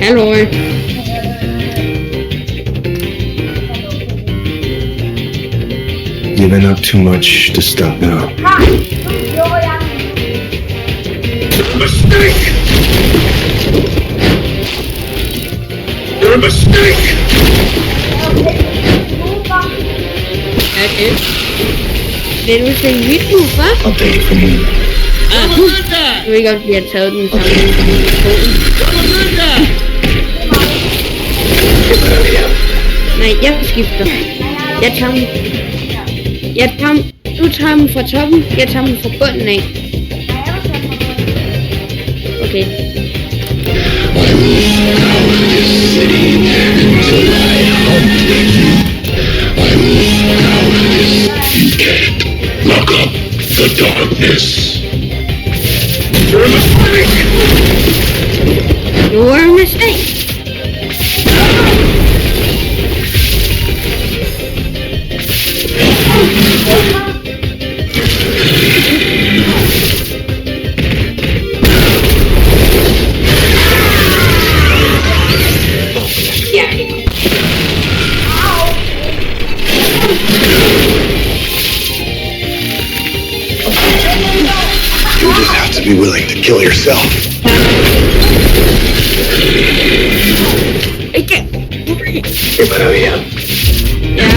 Hallo. Giving up too much to stop now. Mistake! You're a mistake! Okay. Vil du se YouTube, hva'? I'll take it from you. Jeg ved godt, vi har taget den sammen. Nej, jeg skifter. Jeg tager dem. Du tager dem fra toppen, jeg tager dem fra bunden af. Okay. I will scour this city until I hunt you. I will scour this. You can't lock up the darkness. You're a mistake! You're a mistake. You just have to be willing to kill yourself. Ikke. Pero bien. Ja.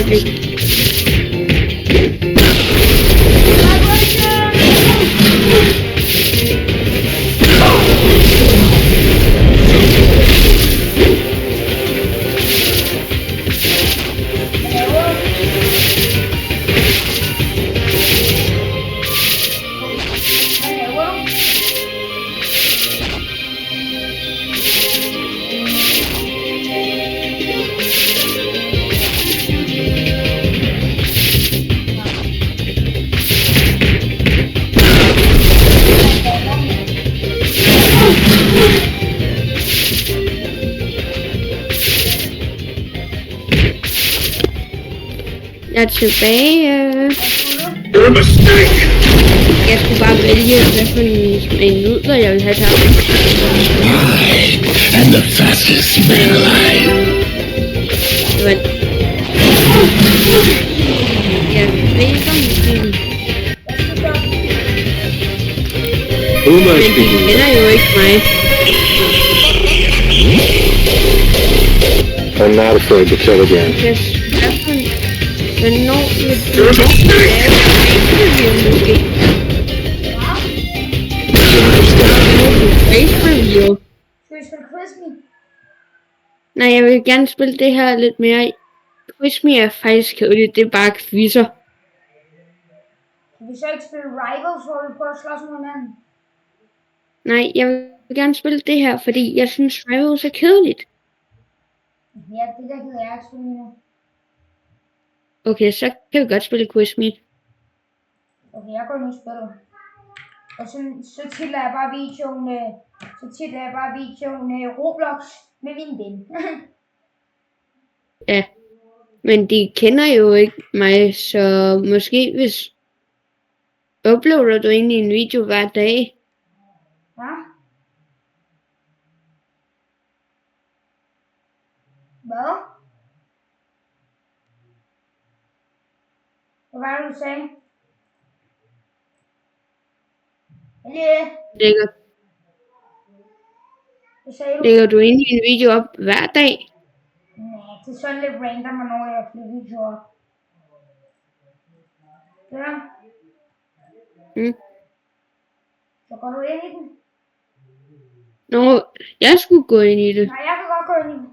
Okay. Jeg er tilbage. You're a mistake! Jeg skulle bare vælge, hvad for en nudler jeg vil have til ham. I am the fastest man alive. Det var... Jeg ved ikke om det. Who am I Men de speaking with? kender jo ikke mig. I'm not afraid to kill again. Jeg spørger, hvornår vil du You're a mistake! lave face-review måske? Face-review? Skal vi spille Quiz Me? Nej, jeg vil gerne spille det her lidt mere. Quiz Me er faktisk kedeligt, det er bare quizzer. Kan vi så ikke spille Rivals, hvor vi prøver at slås mod hinanden? Nej, jeg vil gerne spille det her, fordi jeg synes Rivals er kedeligt. Ja, det der gider jeg ikke spille lige nu. Okay, så kan vi godt spille Quiz Me. Okay, jeg går nu i spillet. Og så titler jeg bare videoen Roblox med min ven. Ja, men de kender jo ikke mig, så måske hvis uploader du egentlig en video hver dag. Ja? Hvad? Hvad var det, du sagde? Lægger, Hvad sagde du? lægger du egentlig en video op hver dag? Nej, det er sådan lidt random, hvornår jeg får videoer op. Ja. Mm. Så går du ind i den? Nå, jeg skulle gå ind i det. Nej, jeg kan godt gå ind i den.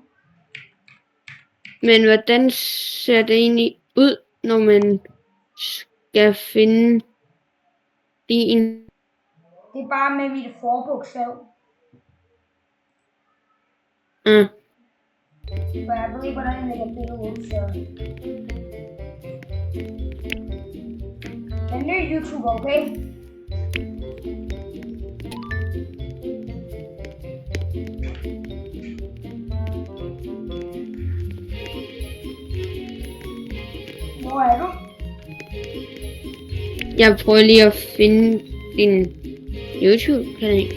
Men hvordan ser det egentlig ud, når man skal finde en? Det er bare med mit forbogstav. For jeg ved ikke, hvordan jeg lægger billedet ud, så... Jeg er ny YouTuber, okay? Hvor er du? Jeg prøver lige at finde din YouTube-kanal.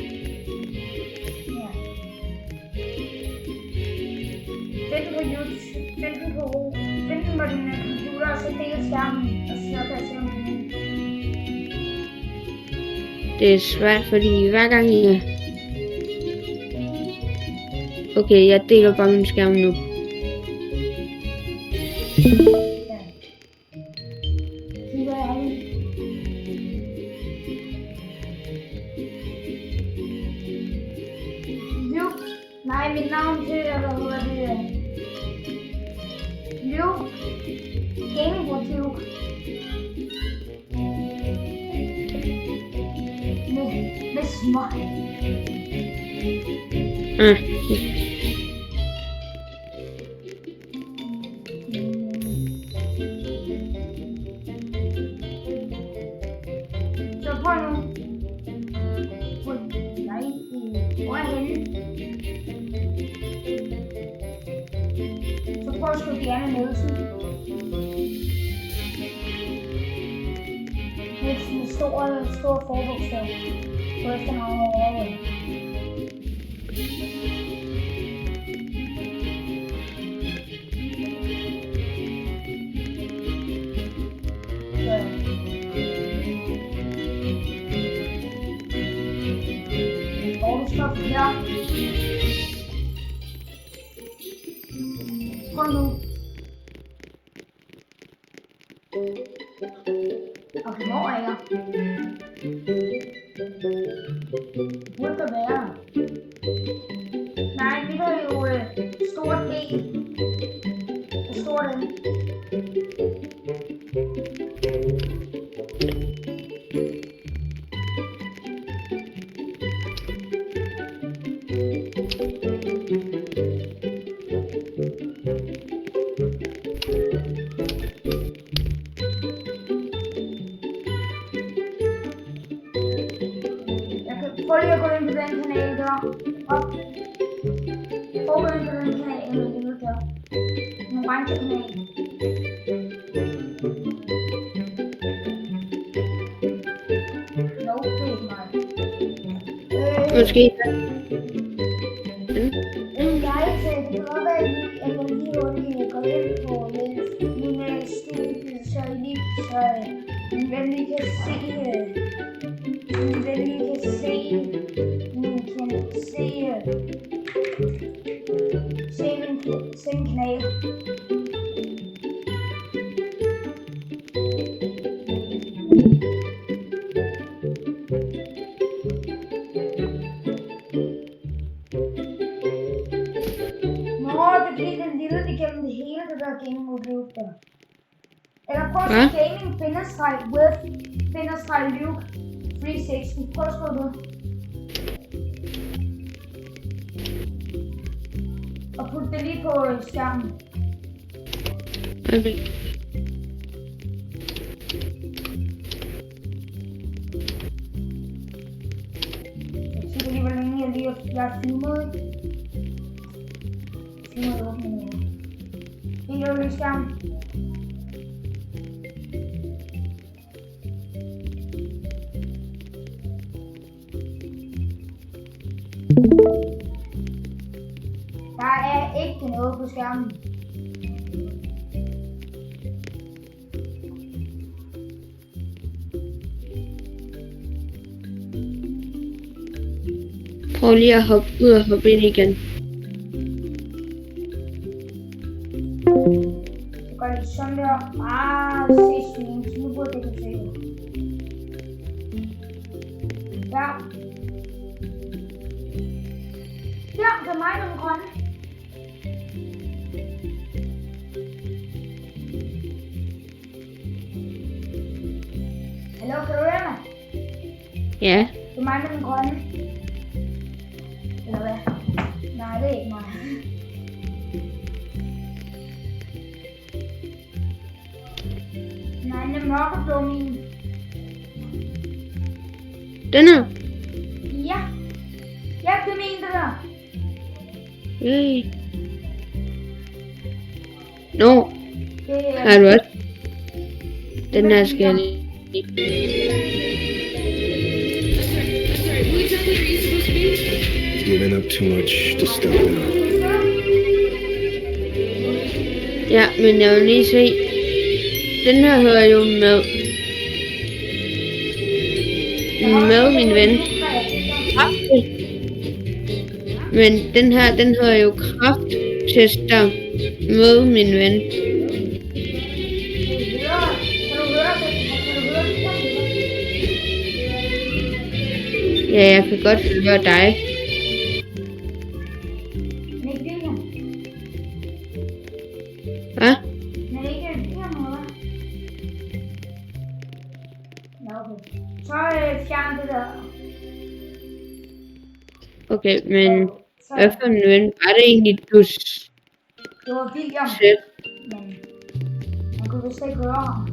Det er svært, fordi hver gang jeg... Okay, jeg deler bare min skærm nu. Ja. Kigger jeg lige. Luke. Nej, mit navn til hvad hedder det? Luke. Gameboard Luke. Med små. Så prøv nu. Nej, hvor er henne? Så prøv at skrive Diana Nielsen. Med stor forbogstav. På efternavn over. Stop her. Prøv nu. Okay, hvor er jeg? Burde der være? Nej, vi har jo stort D. Og stort N. Prøv lige at gå ind på den kanal der. Op. Prøv at gå ind på den kanal, jeg vil det der. Den orange kanal. No, det er ikke mig. Måske. Jeg sagde, det kan godt være, at jeg lige hurtigt går ind på min studie, så min ven lige kan se, se min kanal. Det bliver den lille igennem det hele, det der gaming Luke der. Eller prøv at skrive gaming-with-Luke 360. Prøv at skrive det. Og put det lige på skærmen. Okay. Jeg siger lige, hvor længe jeg har filmet. Nu må jeg åbne den. Det er jo lige skærmen. Der er ikke noget på skærmen. Prøv lige at hoppe ud og hoppe ind igen. Det gør lidt sådan der. Se stream. Så nu burde jeg kunne se det. Ja. Ja, det er mig nogle grønne. Hallo, kan du høre mig? Ja. Det er mig med den grønne. Eller hvad? Nej, det er ikke mig. Nej, den er mørkeblå min. Den her? Ja. Ja, det er min, det der. Yay. Nå, Det er... har du også? Den her skal jeg lige. Giving up too much to stop now. Ja, men jeg vil lige se. Den her hører jo med. med, min ven. Men den her, den hedder jo krafttester med, min ven. Ja, jeg kan godt høre dig. Hvad? Så fjern det der. Okay, men Så hvad for en ven var det egentlig, du det var William, selv? men man kunne vist ikke høre ham.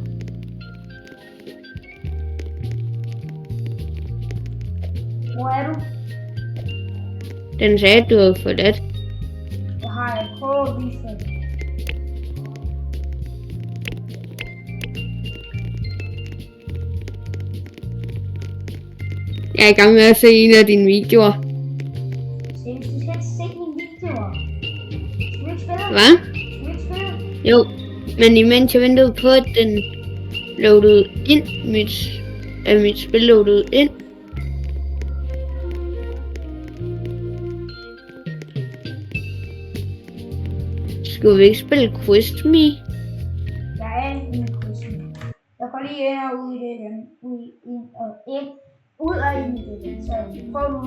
Hvor er du? Den sagde, du havde forladt. Det har jeg prøvet at vise dig. Jeg er i gang med at se en af dine videoer. Du skal ikke se mine videoer. Skal vi ikke spille? Hvad? Skal vi ikke spille? Jo, men imens jeg ventede på, at den loadede ind, mit spil loadede ind. Skulle vi ikke spille Quiz Me? Jeg er inde i quizzen. Jeg går lige ind og ud i det igen. Ud og ind i det igen. Så prøv nu.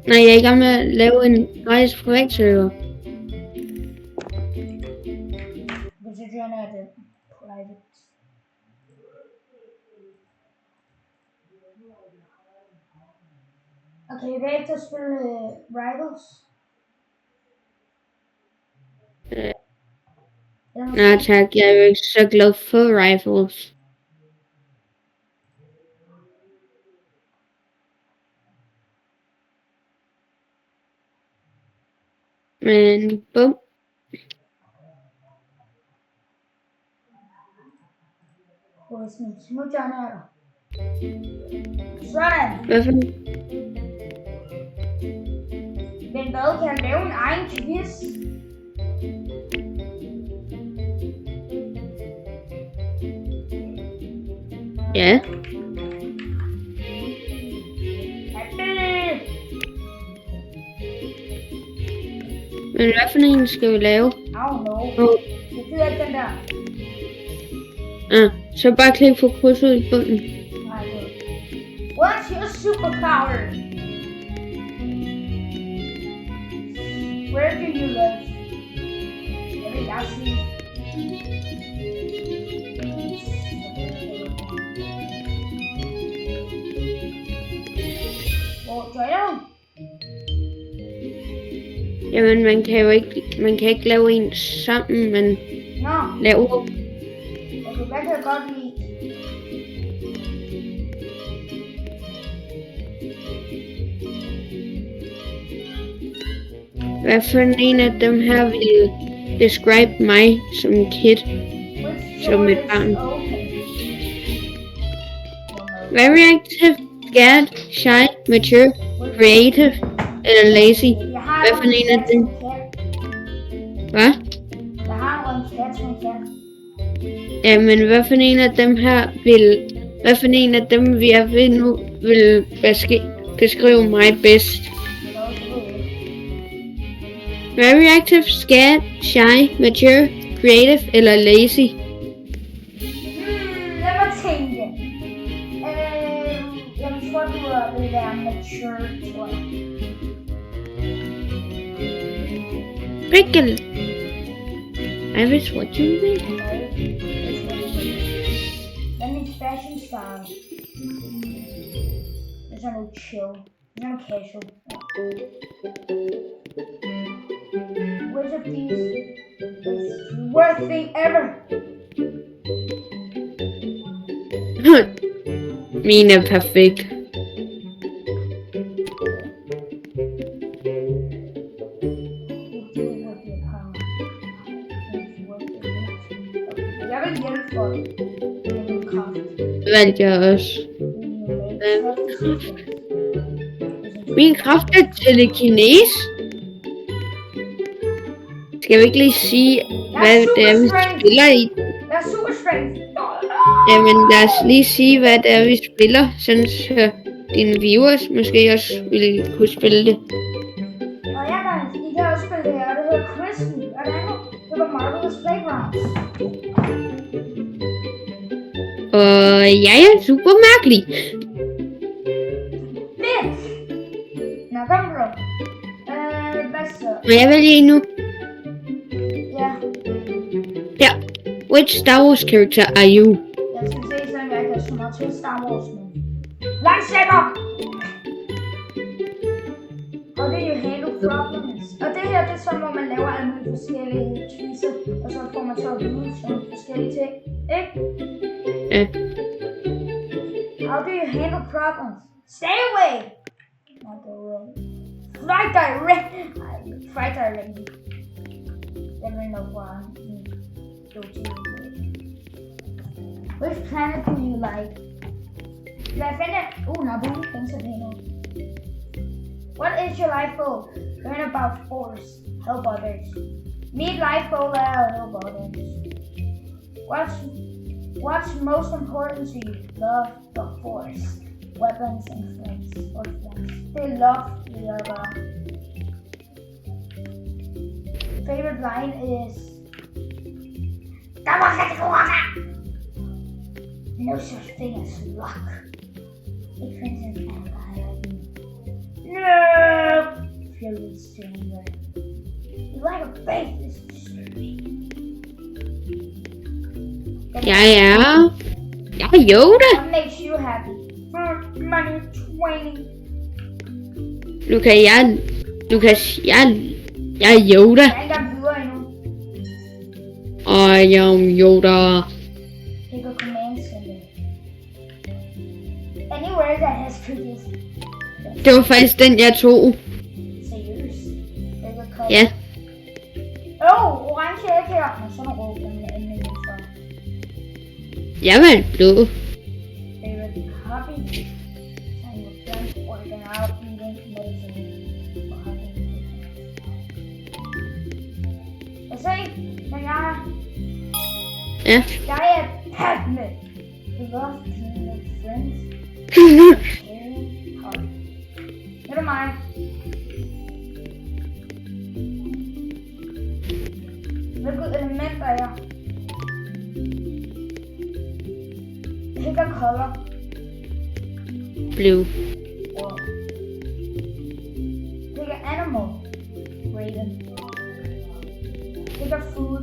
Nej, jeg er i gang med at lave en gratis privatserver. Hvis jeg joiner den private. Okay, bagefter spille Rivals. Nej tak, jeg er jo ikke så glad for rifles. Men bum. Nu joiner jeg dig. Sådan. Hvad for Men hvad, kan jeg lave en egen quiz? ja. Men hvad for en skal vi lave? I don't know. Jeg gider ikke den der. Så bare klik på krydset i bunden. Nej, det. What's your superpower? Where do you live? Jeg vil jeg sige. Hvor joiner du? Jamen, man kan ikke lave en sammen, men Nå, lave. okay, hvad kan jeg godt lide? Hvad for en af dem her vil describe mig som kid, som et barn? Very active, scared, shy, mature, creative eller lazy. Hvad for en af dem? Hvad? Jeg har en kat som en kat. Ja, men hvad for en af dem her vil... Hvad for en af dem, vi er ved nu, vil beskrive mig bedst? Very active, scared, shy, mature, creative eller lazy? Lad mig tænke. Jeg tror, du vil være mature, tror jeg. Prikkel. I was what you mean. Hvad er min fashion style? Det er sådan noget chill. Det er noget casual. Which of these is the worst thing ever? Min er perfekt. Jeg vil hjælpe folk. Valgte jeg også. Min kraft er telekinese. Skal vi ikke lige sige, hvad det er, vi spiller i? Jeg er super strength. Jamen lad os lige sige, hvad det er, vi spiller, sådan så dine viewers måske også ville kunne spille det. Og ja, guys, I kan også spille det her, og det hedder Crispy, og det andet, det var Marvelous Playgrounds. Og jeg er super mærkelig. Fedt! Nå, kom bro. Hvad så? Må jeg vælge nu? Ja, Ja. Which Star Wars character are you? jeg skal se, om jeg kan smage til Star Wars nu. Lightsaber! How do you handle problems? Og det her, det er sådan, hvor man laver alle mulige forskellige quizzer, og så får man så at vide sådan forskellige ting, ikke? Ja. How do you handle problems? Stay away! Not go away. Fly direct! Fly directly. Never know why. Go to which planet do you like? Hvad fanden? Naboo. Thanks for being on. What is your life goal? Learn about force. Help others. Meet life goal help others. What's most important to you? Love the force. Weapons and friends or friends. They love the other. Favorite line is no such thing as luck. It depends on the guy like me. No! Feel it stronger. You like a faith is Jeg er Yoda. What makes you happy? Food, money, training. Lukas, jeg er Yoda. Jeg er ikke engang videre endnu. Og jeg er Yoda. Pick a command center. Anywhere that has cookies. Det var faktisk den, jeg tog. Seriøst. Favorite color. Ja. Orange er ikke her. Men sådan rød, den er anden så. Jeg var blå. Favorite hobby. Time with friends, working out, eating, meditating. Og hunting. Hvad sagde I? Men Ja. jeg er Padme. You love being with friends. Det er mig. Hvilket element er jeg? Pick a color. Blue. Wow. Pick an animal. Raven. Pick a food.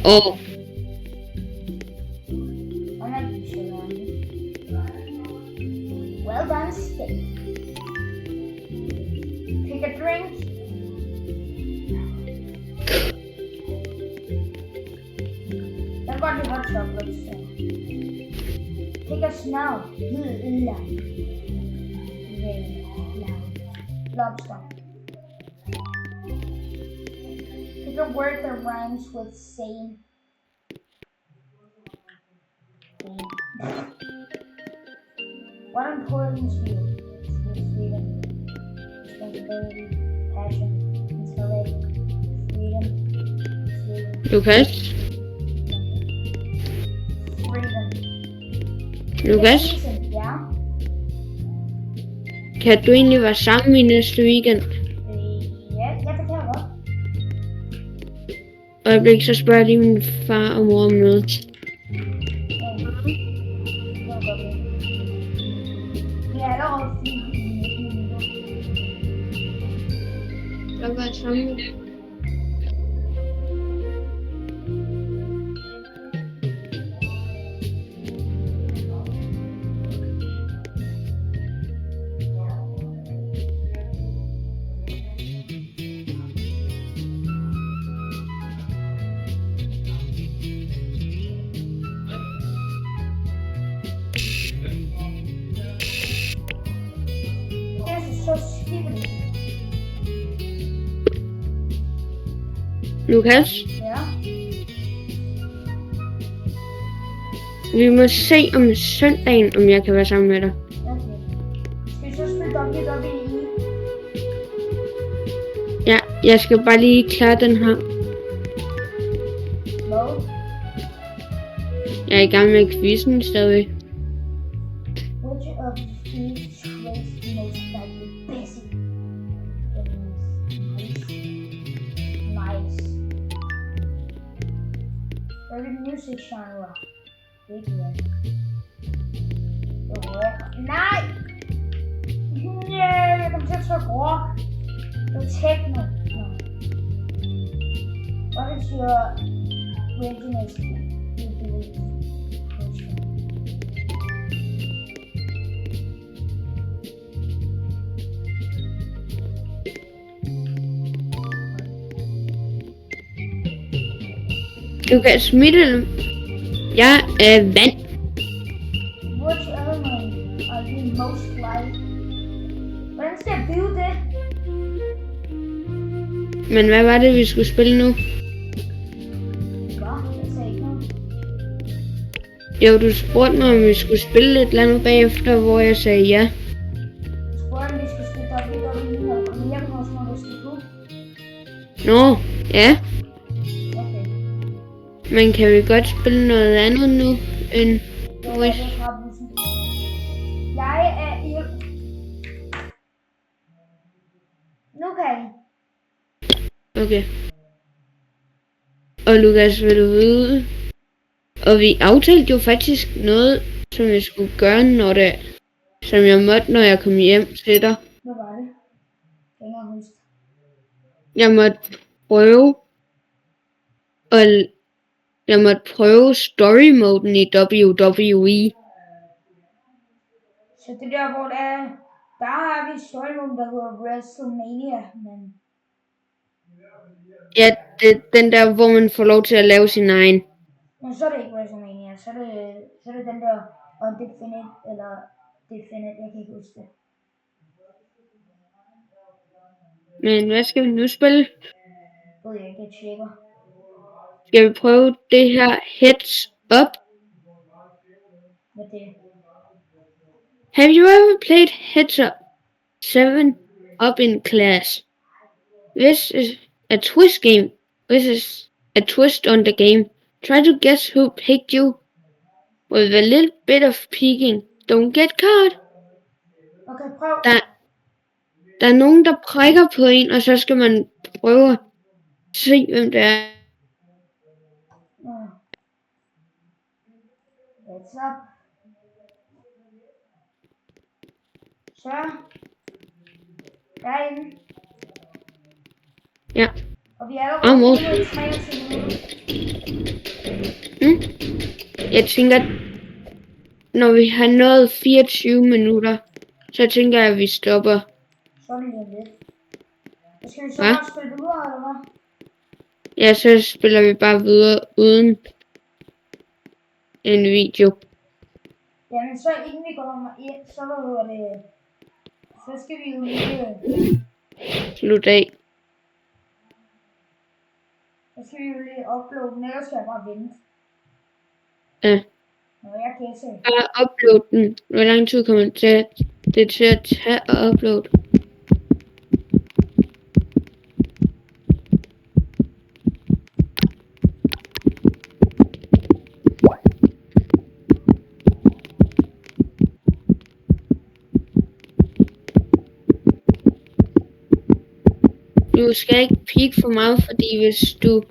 Og I'm not sure. Well done, steak. Pick a drink. I've got the hot chocolate. So. Pick a smell. Lobster. Pick a word that rhymes with sane. What importance to you? Freedom, responsibility, passion, intellect, freedom, Lukas. freedom. Lukas, Ja. kan du egentlig være sammen i næste weekend? Ja, det kan jeg godt. Øjeblik, så spørger jeg lige min far og mor om noget. Det kan jeg godt lide. Vi er allerede 4 minutter. Jeg var sammen. Det er så skidt. Lukas, Ja. vi må se om søndagen, om jeg kan være sammen med dig. Okay. Skal vi så spille WWE? Ja, jeg skal bare lige klare den her. Hvad? Jeg er i gang med quizzen stadig. Which of these traits most likely busy? Nice. Favorite music genre? Big one. Rock. Nej! Yeah, jeg kom til at trykke rock. Det er techno. No. What is your original Du kan smitte dem. Jeg er vand. Which element are you most like? Hvordan skal jeg vide det? Men hvad var det, vi skulle spille nu? Hvad? Jeg sagde ikke noget. Jo, du spurgte mig, om vi skulle spille et eller andet bagefter, hvor jeg sagde ja. Du spurgte, om vi skulle spille WWE, når du kommer hjem hos mig, hvis du kunne. Nå, ja. Okay. Men kan vi godt spille noget andet nu end Jeg quiz? er fra bussen. Jeg er i... Nu kan I. Okay. Og Lukas, vil du vide? Og vi aftalte jo faktisk noget, som jeg skulle gøre, som jeg måtte, når jeg kom hjem til dig. Hvad var det? Jeg kan ikke engang huske. Jeg måtte prøve story moden i WWE. Så det der, hvor det er... Der har vi storymoden, der hedder WrestleMania, men... Ja, det er den der, hvor man får lov til at lave sin egen. Men så er det ikke WrestleMania, så er det den der Undefinite, eller Definite, jeg kan ikke huske det. Men hvad skal vi nu spille? Ved jeg ikke, jeg tjekker. Skal vi prøve det her Heads Up? Hvad det er. Have you ever played Heads Up 7 Up in Class? This is a twist game. This is a twist on the game. Try to guess who picked you. With a little bit of peeking. Don't get caught. Okay, prøv. Der er nogen, der prikker på en, og så skal man prøve at se, hvem det er. Heads up. Så. Derinde. Ja. Og vi er allerede Almost. i 23 minutter. Jeg tænker, når vi har nået 24 minutter, så tænker jeg, at vi stopper. Så er det lige lidt. Så skal vi så Hva? bare spille videre, eller hvad? Ja, så spiller vi bare videre uden en video. Jamen så inden vi går ind, så hvad hedder det... Så skal vi jo lige... Slut af. Så skal vi jo lige uploade den, ellers skal jeg bare vente. Ja. Nå, jeg kan se. Bare upload den. Hvor lang tid kommer det til at tage at uploade? Du skal ikke peek for meget, fordi hvis du